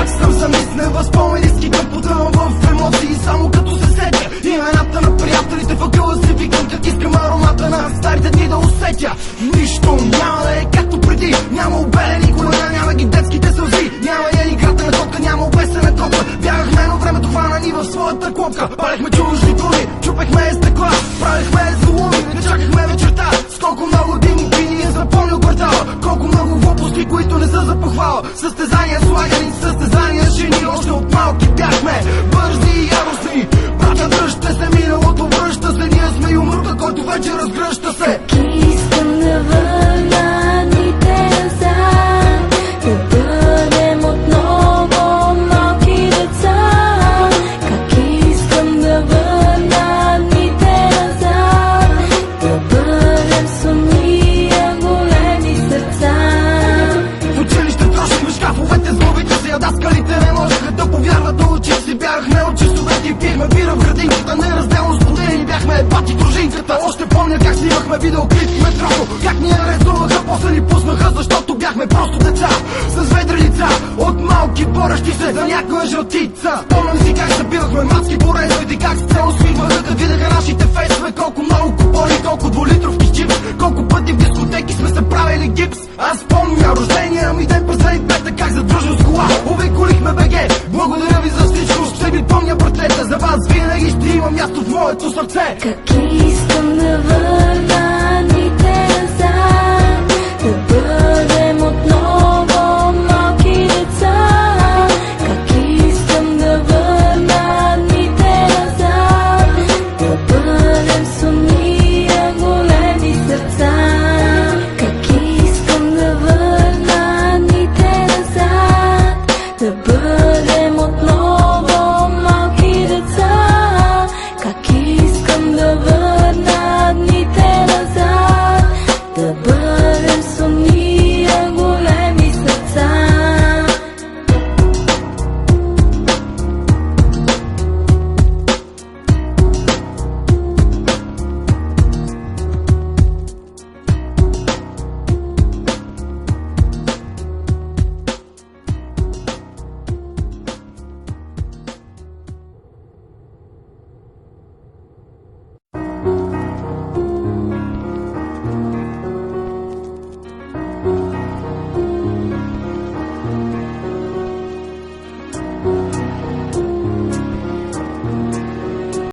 Пак съм замислен в спомени, скитам потъвам в емоции, само като се сетя имената на приятелите, въгъла си викам, как искам аромата на старите дни да усетя. Нищо няма да е както преди, няма обелени колена, няма ги детските сълзи, няма я играта на топка, няма обесена копка. Бягахме едно времето, хвана ни в своята клопка, палехме чужди думи, чупехме стъкла, правихме злоуми, не чакахме вечерта. С колко много дими пини е запомнил квартала, колко много глупости, които не са за похвала. Състезания слагани, състезания жени, още от малки бяхме бързи и яростни. Брата, дръжте се, миналото връща се, ние сме юмрука, който вече разгръща се. Искам да върна дните назад, да бъдем отново малки деца. Как искам да върна дните назад, да бъдем с уния големи сърца. В училище трошихме шкафовете с главите си, а даскалите не можеха да повярват на очи си. Бягахме от часовете и пихме бира в градинката, неразделно споделени бяхме бати дружинката. Още помня как снимахме видеоклип в метрото, как ни арестуваха, после ни пуснаха, защото бяхме просто деца с ведри лица, от малки борещи се за някоя жълтица. Спомням си как забивахме маски по резовете и как с цел усмихваха, като видяха нашите фейсове. Колко много купони, колко двулитровки чипс, колко пъти в дискотеки сме се правили гипс. Аз помня рождения ми ден през 2005, как задружно с кола обиколихме БГ. Благодаря ви за всичко, ще ви помня братлете, за вас винаги ще има място в моето сърце. Как искам да върна дните назад, да бъдем отново малки деца. Как искам да върна дните назад, да бъдем с уния големи сърца. Как искам да върна дните назад, да бъдем отново малки деца. Как искам да върна дните назад, да бъдем с уния